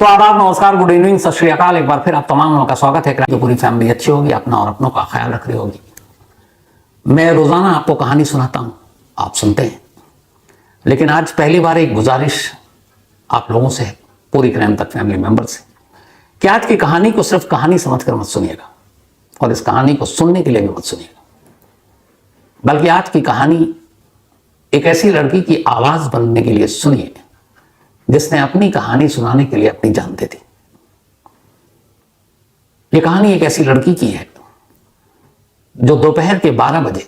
तो आदाब, नमस्कार, गुड इवनिंग, सत श्री अकाल। एक बार फिर आप तमाम लोगों का स्वागत है कि पूरी फैमिली अच्छी होगी, अपना और अपनों का ख्याल रख रही होगी। मैं रोजाना आपको कहानी सुनाता हूं, आप सुनते हैं, लेकिन आज पहली बार एक गुजारिश आप लोगों से है, पूरी क्राइम तक फैमिली मेंबर से, कि आज की कहानी को सिर्फ कहानी समझकर मत सुनिएगा और इस कहानी को सुनने के लिए भी मत सुनिएगा, बल्कि आज की कहानी एक ऐसी लड़की की आवाज बनने के लिए सुनिए जिसने अपनी कहानी सुनाने के लिए अपनी जान दे दी। यह कहानी एक ऐसी लड़की की है जो दोपहर के 12 बजे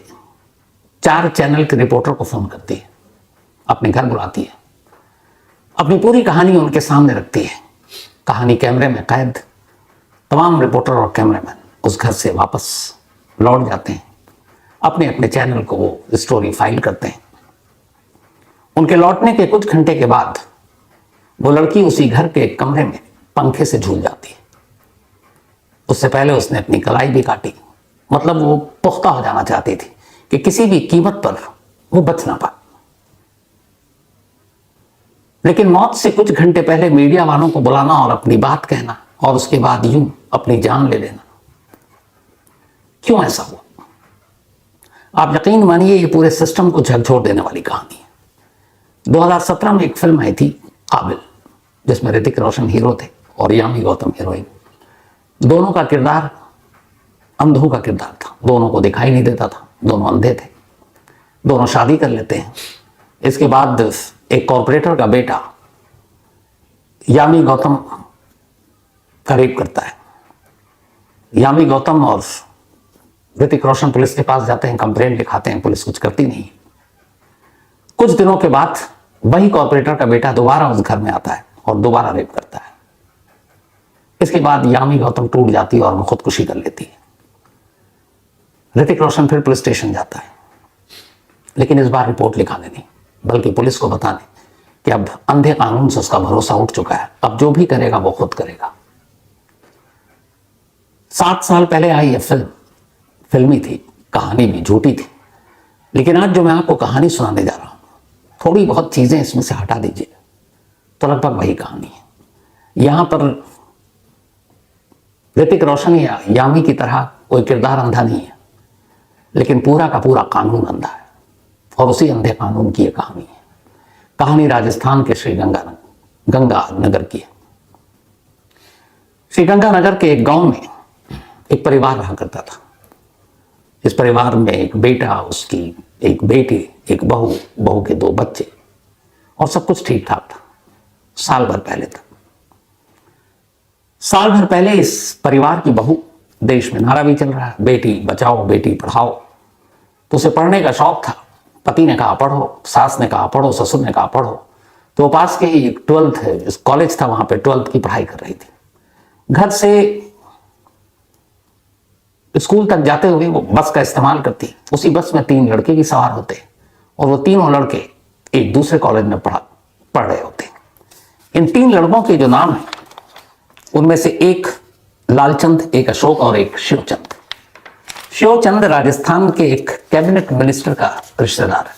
4 चैनल के रिपोर्टर को फोन करती है, अपने घर बुलाती है, अपनी पूरी कहानी उनके सामने रखती है। कहानी कैमरे में कैद। तमाम रिपोर्टर और कैमरामैन उस घर से वापस लौट जाते हैं, अपने अपने चैनल को वो स्टोरी फाइल करते हैं। उनके लौटने के कुछ घंटे के बाद वो लड़की उसी घर के एक कमरे में पंखे से झूल जाती है। उससे पहले उसने अपनी कलाई भी काटी, मतलब वो पुख्ता हो जाना चाहती थी कि किसी भी कीमत पर वो बच ना पाए। लेकिन मौत से कुछ घंटे पहले मीडिया वालों को बुलाना और अपनी बात कहना और उसके बाद यूं अपनी जान ले लेना, क्यों ऐसा हुआ? आप यकीन मानिए, ये पूरे सिस्टम को झकझोर देने वाली कहानी है। 2017 में एक फिल्म आई थी काबिल, जिसमें ऋतिक रोशन हीरो थे और यामी गौतम हीरोइन। दोनों का किरदार अंधों का किरदार था, दोनों को दिखाई नहीं देता था, दोनों अंधे थे, दोनों शादी कर लेते हैं। इसके बाद एक कॉर्पोरेटर का बेटा यामी गौतम का रेप करता है। यामी गौतम और ऋतिक रोशन पुलिस के पास जाते हैं, कंप्लेंट लिखाते हैं, पुलिस कुछ करती नहीं। कुछ दिनों के बाद वही कॉर्पोरेटर का बेटा दोबारा उस घर में आता है और दोबारा रेप करता है। इसके बाद यामी गौतम टूट जाती है और वो खुदकुशी कर लेती है। ऋतिक रोशन फिर पुलिस स्टेशन जाता है, लेकिन इस बार रिपोर्ट लिखाने नहीं, बल्कि पुलिस को बताने कि अब अंधे कानून से उसका भरोसा उठ चुका है, अब जो भी करेगा वो खुद करेगा। 7 साल पहले आई यह फिल्मी थी, कहानी भी झूठी थी, लेकिन आज जो मैं आपको कहानी सुनाने जा रहा हूं, थोड़ी बहुत चीजें इसमें से हटा दीजिए तो लगभग वही कहानी है। यहां पर ऋतिक रोशन या यामी की तरह कोई किरदार अंधा नहीं है, लेकिन पूरा का पूरा कानून अंधा है, और उसी अंधे कानून की यह कहानी है। कहानी राजस्थान के श्री गंगा नगर की है। श्री गंगा नगर के एक गांव में एक परिवार रहा करता था। इस परिवार में एक बेटा, उसकी एक बेटी, एक बहू के 2 बच्चे, और सब कुछ ठीक ठाक था साल भर पहले तक। साल भर पहले इस परिवार की बहू, देश में नारा भी चल रहा है, बेटी बचाओ बेटी पढ़ाओ, तो उसे पढ़ने का शौक था। पति ने कहा पढ़ो, सास ने कहा पढ़ो, ससुर ने कहा पढ़ो, तो पास के ही 12th कॉलेज था, वहां पे 12th की पढ़ाई कर रही थी। घर से स्कूल तक जाते हुए वो बस का इस्तेमाल करती। उसी बस में 3 लड़के भी सवार होते और वो तीनों लड़के एक दूसरे कॉलेज में पढ़ रहे होते। इन 3 लड़कों के जो नाम है, उनमें से एक लालचंद, एक अशोक और एक शिवचंद। शिवचंद राजस्थान के एक कैबिनेट मिनिस्टर का रिश्तेदार है।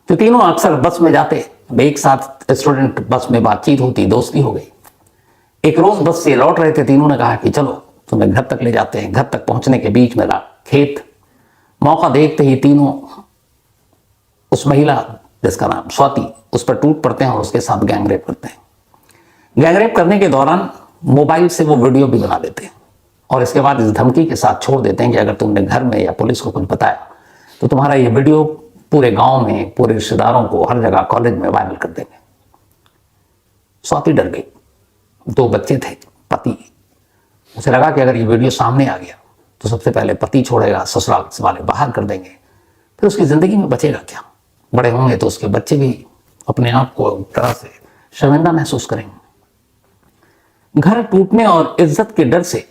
तो तीनों अक्सर बस में जाते, एक साथ स्टूडेंट बस में बातचीत होती, दोस्ती हो गई। एक रोज बस से लौट रहे थे, तीनों ने कहा कि चलो तुम्हें घर तक ले जाते हैं। घर तक पहुंचने के बीच में खेत, मौका देखते ही तीनों उस महिला जिसका नाम स्वाति, उस पर टूट पड़ते हैं और उसके साथ गैंगरेप करते हैं। गैंगरेप करने के दौरान मोबाइल से वो वीडियो भी बना देते हैं और इसके बाद इस धमकी के साथ छोड़ देते हैं कि अगर तुमने घर में या पुलिस को कुछ बताया तो तुम्हारा ये वीडियो पूरे गांव में, पूरे रिश्तेदारों को, हर जगह, कॉलेज में वायरल कर देंगे। स्वाति डर गई। 2 बच्चे थे, पति। उसे लगा कि अगर ये वीडियो सामने आ गया तो सबसे पहले पति छोड़ेगा, ससुराल वाले बाहर कर देंगे, फिर उसकी जिंदगी में बचेगा क्या? बड़े होंगे तो उसके बच्चे भी अपने आप को एक तरह से शर्मिंदा महसूस करेंगे। घर टूटने और इज्जत के डर से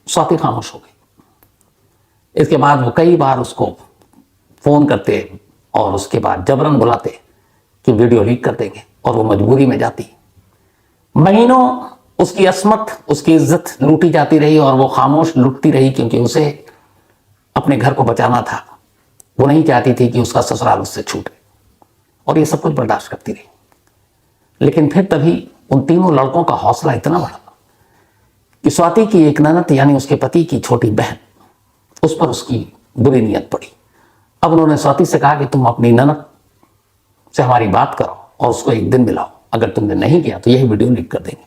स्वाति खामोश हो गई। इसके बाद वो कई बार उसको फोन करते और उसके बाद जबरन बुलाते कि वीडियो लीक कर देंगे, और वो मजबूरी में जाती। महीनों उसकी असमत, उसकी इज्जत लूटी जाती रही और वो खामोश लुटती रही, क्योंकि उसे अपने घर को बचाना था। वो नहीं चाहती थी कि उसका ससुराल उससे छूटे, और ये सब कुछ बर्दाश्त करती रही। लेकिन फिर तभी उन तीनों लड़कों का हौसला इतना बढ़ा कि स्वाति की एक ननद यानी उसके पति की छोटी बहन, उस पर उसकी बुरी नीयत पड़ी। अब उन्होंने स्वाति से कहा कि तुम अपनी ननद से हमारी बात करो और उसको एक दिन मिलाओ, अगर तुमने नहीं किया तो यही वीडियो लीक कर देंगे।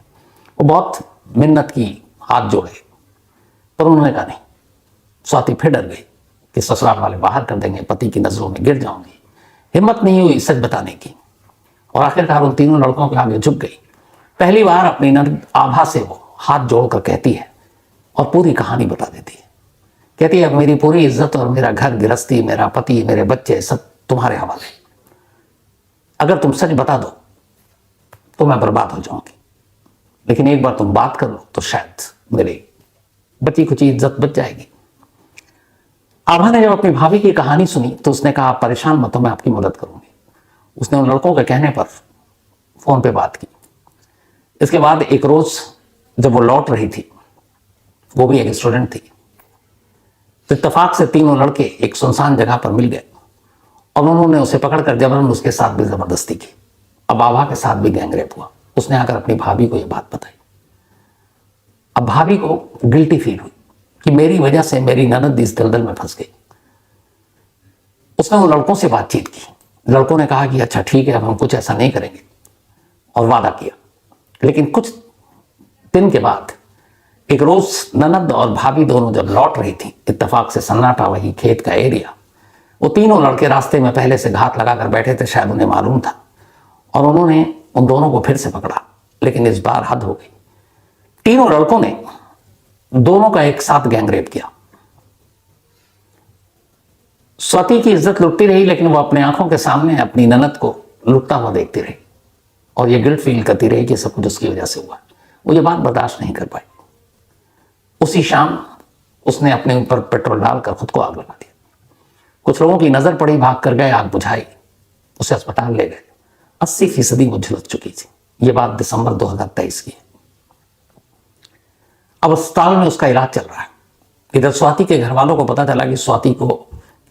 वो बहुत मिन्नत की, हाथ जोड़े, पर उन्होंने कहा नहीं। स्वाति फिर डर गई कि ससुराल वाले बाहर कर देंगे, पति की नजरों में गिर जाऊंगी। हिम्मत नहीं हुई सच बताने की और आखिरकार उन तीनों लड़कों के आगे झुक गई। पहली बार अपनी ननद आभा से वो हाथ जोड़कर कहती है और पूरी कहानी बता देती है। कहती है, अब मेरी पूरी इज्जत और मेरा घर गृहस्थी, मेरा पति, मेरे बच्चे सब तुम्हारे हवाले। अगर तुम सच बता दो तो मैं बर्बाद हो जाऊंगी, लेकिन एक बार तुम बात कर लो तो शायद मेरी बची कुची इज्जत बच जाएगी। आभा ने जब अपनी भाभी की कहानी सुनी तो उसने कहा, आप परेशान मत हो, मैं आपकी मदद करूंगी। उसने उन लड़कों के कहने पर फोन पे बात की। इसके बाद एक रोज जब वो लौट रही थी, वो भी एक स्टूडेंट थी, तो इत्तेफाक से तीनों लड़के एक सुनसान जगह पर मिल गए और उन्होंने उसे पकड़कर जबरन उसके साथ भी जबरदस्ती की। अब आभा के साथ भी गैंगरेप हुआ। उसने आकर अपनी भाभी को यह बात बताई। अब भाभी को गिल्टी फील हुई कि मेरी वजह से मेरी ननद इस दलदल में फंस गई। उसने उन लड़कों से बातचीत की। लड़कों ने कहा कि अच्छा ठीक है, अब हम कुछ ऐसा नहीं करेंगे, और वादा किया। लेकिन कुछ दिन के बाद एक रोज ननद और भाभी दोनों जब लौट रही थी, इत्तेफाक से सन्नाटा, वही खेत का एरिया, वो तीनों लड़के रास्ते में पहले से घात लगाकर बैठे थे, शायद उन्हें मालूम था, और उन्होंने उन दोनों को फिर से पकड़ा। लेकिन इस बार हद हो गई। तीनों लड़कों ने दोनों का एक साथ गैंगरेप किया। स्वाति की इज्जत लुटती रही, लेकिन वो अपने आंखों के सामने अपनी ननद को लुटता हुआ देखती रही और ये गिल्ट फील करती रही कि सब कुछ उसकी वजह से हुआ। वो ये बात बर्दाश्त नहीं कर पाई। उसी शाम उसने अपने ऊपर पेट्रोल डालकर खुद को आग लगा दिया। कुछ लोगों की नजर पड़ी, भाग कर गए, आग बुझाई, उसे अस्पताल ले गए। 80% वो झुलस चुकी थी। ये बात दिसंबर 2023 की है। अब अस्पताल में उसका इलाज चल रहा है। इधर स्वाति के घर वालों को पता चला कि स्वाति को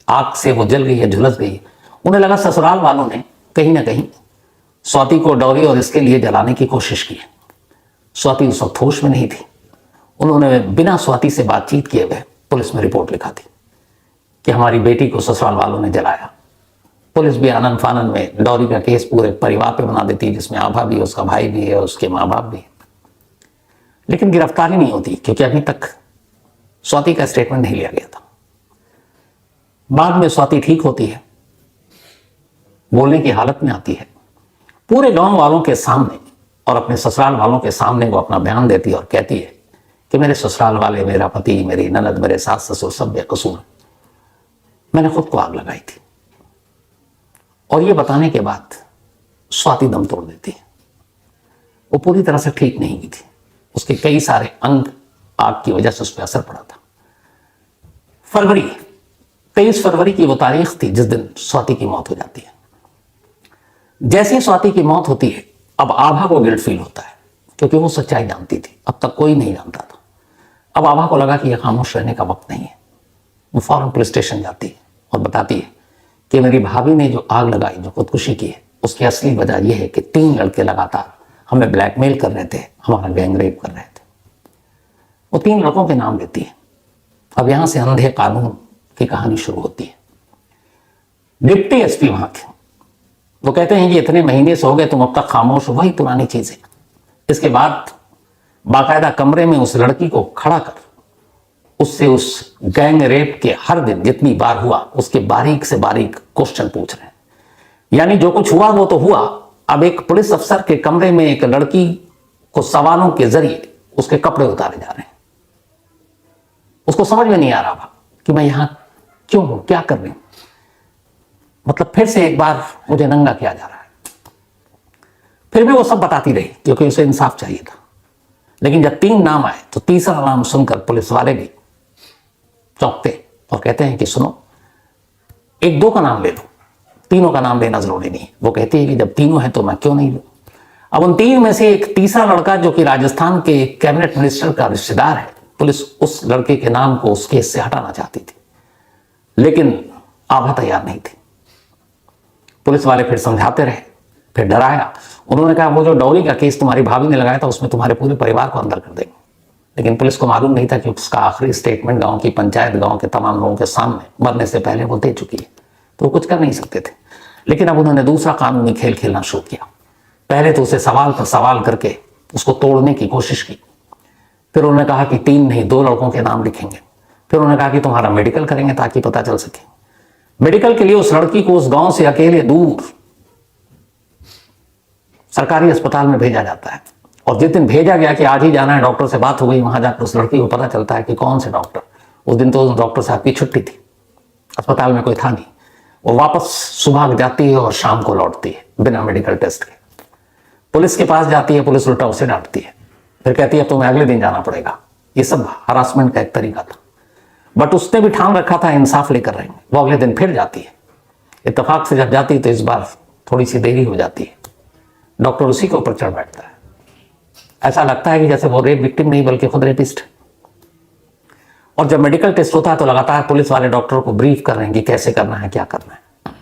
आग से वो जल गई है, झुलस गई है। उन्हें लगा ससुराल वालों ने कहीं ना कहीं स्वाति को डॉरी और इसके लिए जलाने की कोशिश की है। स्वाति उस वक्त होश में नहीं थी। उन्होंने बिना स्वाति से बातचीत किए हुए पुलिस में रिपोर्ट लिखा थी कि हमारी बेटी को ससुराल वालों ने जलाया। पुलिस भी आनंद फानन में डॉरी का केस पूरे परिवार पे बना देती, जिसमें आभा भी है, उसका भाई भी है, उसके माँ बाप भी है। लेकिन गिरफ्तारी नहीं होती क्योंकि अभी तक स्वाति का स्टेटमेंट नहीं लिया गया था। बाद में स्वाति ठीक होती है, बोलने की हालत में आती है। पूरे गांव वालों के सामने और अपने ससुराल वालों के सामने वो अपना बयान देती है और कहती है कि मेरे ससुराल वाले, मेरा पति, मेरी ननद, मेरे सास ससुर सब बेकसूर, मैंने खुद को आग लगाई थी। और ये बताने के बाद स्वाति दम तोड़ देती है। वो पूरी तरह से ठीक नहीं हुई थी। उसके कई सारे अंग आग की वजह से उस पर असर पड़ा था। 23 फरवरी की वो तारीख थी जिस दिन स्वाति की मौत हो जाती है। जैसे ही स्वाति की मौत होती है, अब आभा को गिल्ट फील होता है क्योंकि वो सच्चाई जानती थी, अब तक कोई नहीं जानता था। अब आभा को लगा कि यह खामोश रहने का वक्त नहीं है। वो फौरन पुलिस स्टेशन जाती है और बताती है कि मेरी भाभी ने जो आग लगाई, जो खुदकुशी की है, उसकी असली वजह यह है कि 3 लड़के लगातार हमें ब्लैकमेल कर रहे थे, हमारा गैंगरेप कर रहे थे। वो 3 लड़कों के नाम लेती है। अब यहां से अंधे कानून की कहानी शुरू होती है। डिप्टी एसपी वहां के वो कहते हैं कि इतने महीने से हो गए, तुम अब तक खामोश हो, वही पुरानी चीज है। इसके बाद बाकायदा कमरे में उस लड़की को खड़ा कर उससे उस गैंग रेप के हर दिन जितनी बार हुआ उसके बारीक से बारीक क्वेश्चन पूछ रहे हैं। यानी जो कुछ हुआ वो तो हुआ, अब एक पुलिस अफसर के कमरे में एक लड़की को सवालों के जरिए उसके कपड़े उतारे जा रहे हैं। उसको समझ में नहीं आ रहा कि मैं यहां क्यों हूं, क्या कर रही हूं। मतलब फिर से एक बार मुझे नंगा किया जा रहा है। फिर भी वो सब बताती रही क्योंकि उसे इंसाफ चाहिए था। लेकिन जब 3 नाम आए तो तीसरा नाम सुनकर पुलिस वाले भी चौंकते और कहते हैं कि सुनो, 1-2 का नाम ले लो, तीनों का नाम लेना जरूरी नहीं। वो कहती है कि जब तीनों हैं तो मैं क्यों नहीं लूं। अब उन 3 में से एक तीसरा लड़का जो कि राजस्थान के कैबिनेट मिनिस्टर का रिश्तेदार है, पुलिस उस लड़के के नाम को उस केस से हटाना चाहती थी, लेकिन आभा तैयार नहीं थी। पुलिस वाले फिर समझाते रहे, फिर डराया। उन्होंने कहा वो जो डॉली का केस तुम्हारी भाभी ने लगाया था उसमें तुम्हारे पूरे परिवार को अंदर कर देंगे। लेकिन पुलिस को मालूम नहीं था कि उसका आखिरी स्टेटमेंट गांव की पंचायत, गांव के तमाम लोगों के सामने मरने से पहले वो दे चुकी है, तो वो कुछ कर नहीं सकते थे। लेकिन अब उन्होंने दूसरा कानूनी खेल खेलना शुरू किया। पहले तो उसे सवाल पर सवाल करके उसको तोड़ने की कोशिश की। फिर उन्होंने कहा कि 3 नहीं 2 लड़कों के नाम लिखेंगे। फिर उन्होंने कहा कि तुम्हारा मेडिकल करेंगे ताकि पता चल सके। मेडिकल के लिए उस लड़की को उस गांव से अकेले दूर सरकारी अस्पताल में भेजा जाता है। और जिस दिन भेजा गया कि आज ही जाना है, डॉक्टर से बात हो गई, वहां जाकर उस लड़की को पता चलता है कि कौन से डॉक्टर। उस दिन तो उस डॉक्टर साहब की छुट्टी थी, अस्पताल में कोई था नहीं। वो वापस सुबह जाती है और शाम को लौटती है बिना मेडिकल टेस्ट के। पुलिस के पास जाती है, पुलिस उल्टा उसे डांटती है, फिर कहती है तुम्हें अगले दिन जाना पड़ेगा। ये सब हरासमेंट का एक तरीका था। बट उसने भी ठान रखा था इंसाफ लेकर रहेंगे। वो अगले दिन फिर जाती है। इत्तेफाक से जब जाती है तो इस बार थोड़ी सी देरी हो जाती है। डॉक्टर उसी के ऊपर चढ़ बैठता है। ऐसा लगता है कि जैसे वो रेप विक्टिम नहीं बल्कि खुद रेपिस्ट। और जब मेडिकल टेस्ट होता है तो लगातार पुलिस वाले डॉक्टर को ब्रीफ कर रहे हैं कि कैसे करना है, क्या करना है।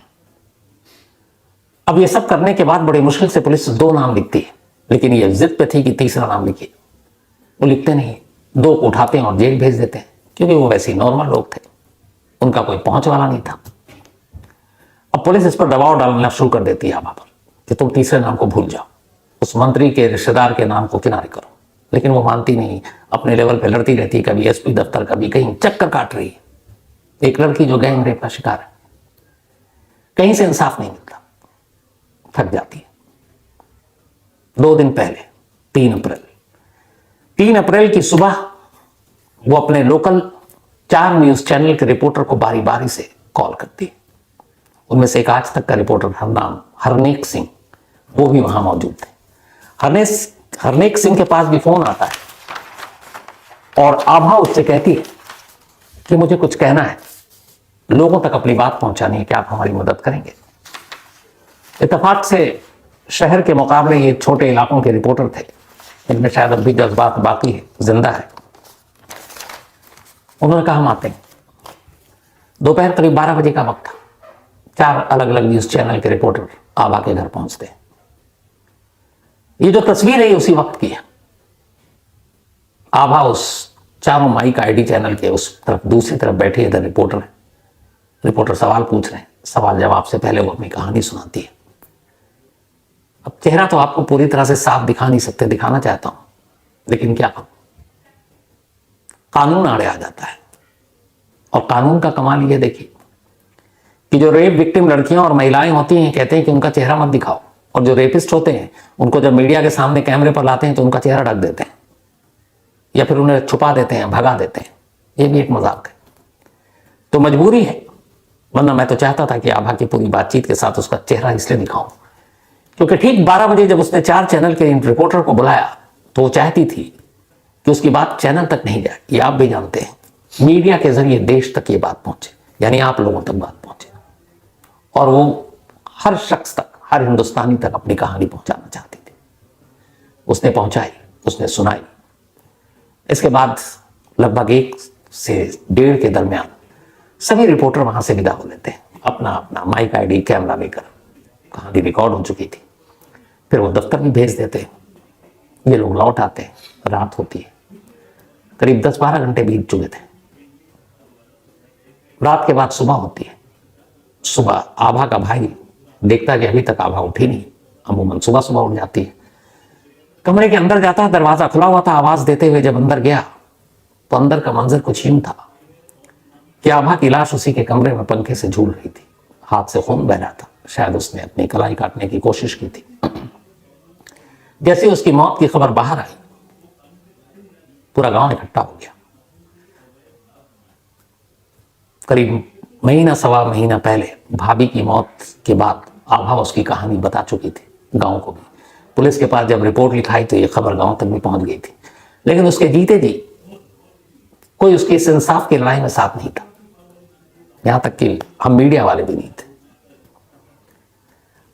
अब ये सब करने के बाद बड़ी मुश्किल से पुलिस 2 नाम लिखती है, लेकिन ये जिद पे थी कि तीसरा नाम लिखिए। वो लिखते नहीं, 2 को उठाते हैं और जेल भेज देते हैं, क्योंकि वो वैसे नॉर्मल लोग थे, उनका कोई पहुंच वाला नहीं था। अब पुलिस इस पर दबाव डालना शुरू कर देती है आभा पर कि तुम तीसरे नाम को भूल जाओ, उस मंत्री के रिश्तेदार के नाम को किनारे करो। लेकिन वो मानती नहीं, अपने लेवल पे लड़ती रहती, कभी एसपी दफ्तर, कभी कहीं चक्कर काट रही है। एक लड़की जो गैंग रेप का शिकार है, कहीं से इंसाफ नहीं मिलता, थक जाती है। 2 दिन पहले 3 अप्रैल की सुबह वो अपने लोकल 4 न्यूज चैनल के रिपोर्टर को बारी बारी से कॉल करती है। उनमें से एक आज तक का रिपोर्टर हरनेक सिंह, वो भी वहां मौजूद थे। हरनेक सिंह के पास भी फोन आता है और आभा उससे कहती है कि मुझे कुछ कहना है, लोगों तक अपनी बात पहुंचानी है, क्या आप हमारी मदद करेंगे। इत्तेफाक से शहर के मुकाबले ये छोटे इलाकों के रिपोर्टर थे, इनमें शायद अब भी जज्बात बाकी है, जिंदा है। उन्होंने कहा हम आते हैं। दोपहर करीब 12 बजे का वक्त था। 4 अलग अलग न्यूज चैनल के रिपोर्टर आभा के घर पहुंचते हैं। ये जो तस्वीर है उसी वक्त की है। आभा उस चारों माइक आईडी चैनल के उस तरफ दूसरी तरफ बैठे इधर रिपोर्टर है। रिपोर्टर सवाल पूछ रहे हैं, सवाल जवाब से पहले वो अपनी कहानी सुनाती है। अब चेहरा तो आपको पूरी तरह से साफ दिखा नहीं सकते, दिखाना चाहता हूं, लेकिन क्या करूं, कानून आड़े आ जाता है। और कानून का कमाल ये देखिए कि जो रेप विक्टिम लड़कियां और महिलाएं होती हैं, कहते हैं कि उनका चेहरा मत दिखाओ, और जो रेपिस्ट होते हैं उनको जब मीडिया के सामने कैमरे पर लाते हैं तो उनका चेहरा ढक देते हैं या फिर उन्हें छुपा देते हैं, भगा देते हैं। ये भी एक मजाक है। तो मजबूरी है, वरना मैं तो चाहता था कि आभा की पूरी बातचीत के साथ उसका चेहरा इसलिए दिखाऊं क्योंकि ठीक 12 बजे जब उसने 4 चैनल के इन रिपोर्टर को बुलाया तो वो चाहती थी कि उसकी बात चैनल तक नहीं जाए। ये आप भी जानते हैं, मीडिया के जरिए देश तक ये बात पहुंचे, यानी आप लोगों तक बात पहुंचे, और वो हर शख्स तक, हर हिंदुस्तानी तक अपनी कहानी पहुंचाना चाहती थी। उसने पहुंचाई, उसने सुनाई। इसके बाद लगभग 1 से 1.5 के दरमियान सभी रिपोर्टर वहां से विदा हो लेते हैं, अपना अपना माइक आईडी कैमरा लेकर। कहानी रिकॉर्ड हो चुकी थी। फिर वो दफ्तर भी भेज देते हैं। ये लोग लौट आते हैं, रात होती है, करीब 10-12 घंटे बीत चुके थे। रात के बाद सुबह होती है। सुबह आभा का भाई देखता है कि अभी तक आभा उठी नहीं। अमूमन सुबह सुबह उठ जाती है, कमरे के अंदर जाता है, दरवाजा खुला हुआ था। आवाज देते हुए जब अंदर गया तो अंदर का मंजर कुछ यूं था कि आभा की लाश उसी के कमरे में पंखे से झूल रही थी, हाथ से खून बह रहा था। शायद उसने अपनी कलाई काटने की कोशिश की थी। जैसे उसकी मौत की खबर बाहर आई, पूरा गांव इकट्ठा हो गया। करीब महीना सवा महीना पहले भाभी की मौत के बाद आभा उसकी कहानी बता चुकी थी गांव को भी। पुलिस के पास जब रिपोर्ट लिखाई तो ये खबर गांव तक भी पहुंच गई थी, लेकिन उसके जीते जी कोई उसके इस इंसाफ की लड़ाई में साथ नहीं था, यहां तक कि हम मीडिया वाले भी नहीं थे।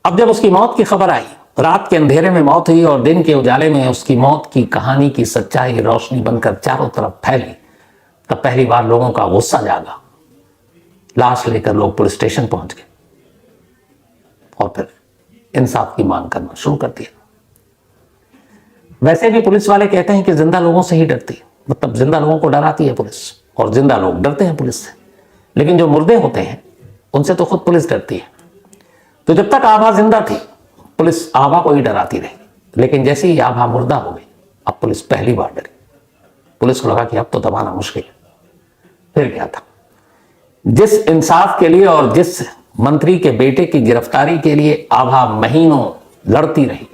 अब जब उसकी मौत की खबर आई, रात के अंधेरे में मौत हुई और दिन के उजाले में उसकी मौत की कहानी की सच्चाई रोशनी बनकर चारों तरफ फैली, तब पहली बार लोगों का गुस्सा जागा। लाश लेकर लोग पुलिस स्टेशन पहुंच गए और फिर इंसाफ की मांग करना शुरू कर दिया। वैसे भी पुलिस वाले कहते हैं कि जिंदा लोगों से ही डरती है, मतलब जिंदा लोगों को डराती है पुलिस, और जिंदा लोग डरते हैं पुलिस से। लेकिन जो मुर्दे होते हैं उनसे तो खुद पुलिस डरती है। तो जब तक आभा जिंदा थी पुलिस आभा को ही डराती रही, लेकिन जैसे ही आभा मुर्दा हो गई अब पुलिस पहली बार डरी। पुलिस को लगा कि अब तो दबाना मुश्किल है। फिर क्या था, जिस इंसाफ के लिए और जिस मंत्री के बेटे की गिरफ्तारी के लिए आभा महीनों लड़ती रही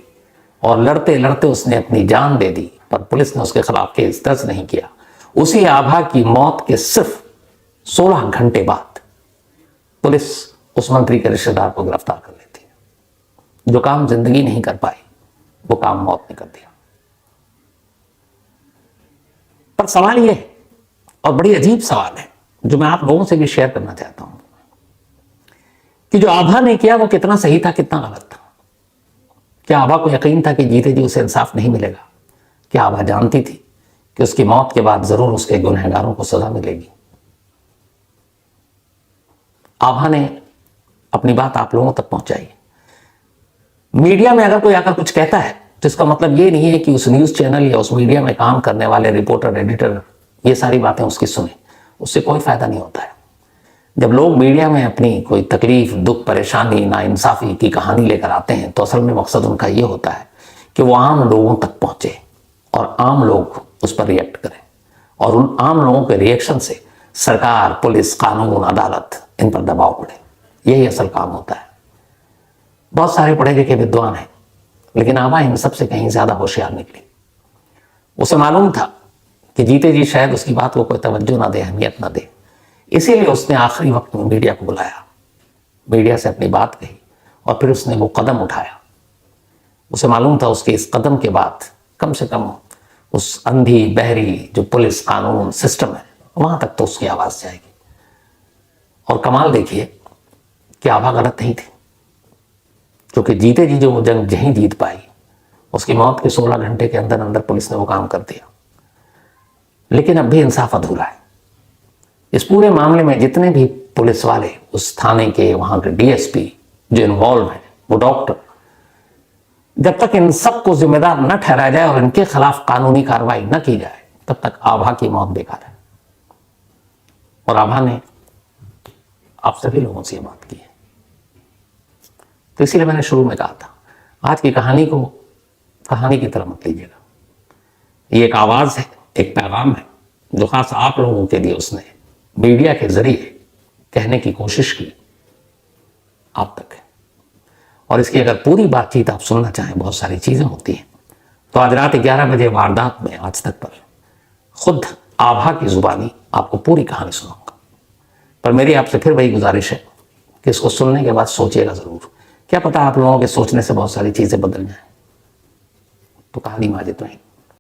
और लड़ते लड़ते उसने अपनी जान दे दी, पर पुलिस ने उसके खिलाफ केस दर्ज नहीं किया, उसी आभा की मौत के सिर्फ 16 घंटे बाद पुलिस उस मंत्री के रिश्तेदार को गिरफ्तार कर लेती है। जो काम जिंदगी नहीं कर पाई वो काम मौत ने कर दिया। पर सवाल यह है, और बड़ी अजीब सवाल है जो मैं आप लोगों से भी शेयर करना चाहता हूं, कि जो आभा ने किया वो कितना सही था कितना गलत था। क्या आभा को यकीन था कि जीते जी उसे इंसाफ नहीं मिलेगा? क्या आभा जानती थी कि उसकी मौत के बाद जरूर उसके गुनहगारों को सजा मिलेगी? आभा ने अपनी बात आप लोगों तक पहुंचाई। मीडिया में अगर कोई आकर कुछ कहता है तो इसका मतलब ये नहीं है कि उस न्यूज चैनल या उस मीडिया में काम करने वाले रिपोर्टर, एडिटर ये सारी बातें उसकी सुने, उससे कोई फायदा नहीं होता है। जब लोग मीडिया में अपनी कोई तकलीफ, दुख, परेशानी, नाइंसाफी की कहानी लेकर आते हैं तो असल में मकसद उनका ये होता है कि वो आम लोगों तक पहुंचे और आम लोग उस पर रिएक्ट करें, और उन आम लोगों के रिएक्शन से सरकार, पुलिस, कानून, अदालत इन पर दबाव पड़े। यही असल काम होता है। बहुत सारे पढ़े लिखे विद्वान हैं, लेकिन आभा इन सबसे कहीं ज्यादा होशियार निकली। उसे मालूम था कि जीते जी शायद उसकी बात को कोई तवज्जो ना दे, अहमियत ना दे, इसीलिए उसने आखिरी वक्त में मीडिया को बुलाया, मीडिया से अपनी बात कही और फिर उसने वो कदम उठाया। उसे मालूम था उसके इस कदम के बाद कम से कम उस अंधी बहरी जो पुलिस, कानून, सिस्टम है वहां तक तो उसकी आवाज जाएगी। और कमाल देखिए कि आभा गलत नहीं थी, क्योंकि जीते जी जो वो जंग नहीं जीत पाई, उसकी मौत के 16 घंटे के अंदर अंदर पुलिस ने वो काम कर दिया। लेकिन अब भी इंसाफ अधूरा है। इस पूरे मामले में जितने भी पुलिस वाले, उस थाने के, वहां के डीएसपी जो इन्वॉल्व है, वो डॉक्टर, जब तक इन सबको जिम्मेदार न ठहराया जाए और इनके खिलाफ कानूनी कार्रवाई न की जाए तब तक आभा की मौत बेकार है। और आभा ने आप सभी लोगों से ये बात की है। तो इसीलिए मैंने शुरू में कहा था, आज की कहानी को कहानी की तरह मत लीजिएगा। ये एक आवाज है, एक पैगाम है जो खास आप लोगों के लिए उसने मीडिया के जरिए कहने की कोशिश की, आप तक है। और इसकी अगर पूरी बातचीत आप सुनना चाहें, बहुत सारी चीजें होती हैं, तो आज रात 11 बजे वारदात में आज तक पर खुद आभा की जुबानी आपको पूरी कहानी सुनाऊंगा। पर मेरी आपसे फिर वही गुजारिश है कि इसको सुनने के बाद सोचिएगा जरूर। क्या पता आप लोगों के सोचने से बहुत सारी चीजें बदल जाएं। तो कहानी में आज इतना ही।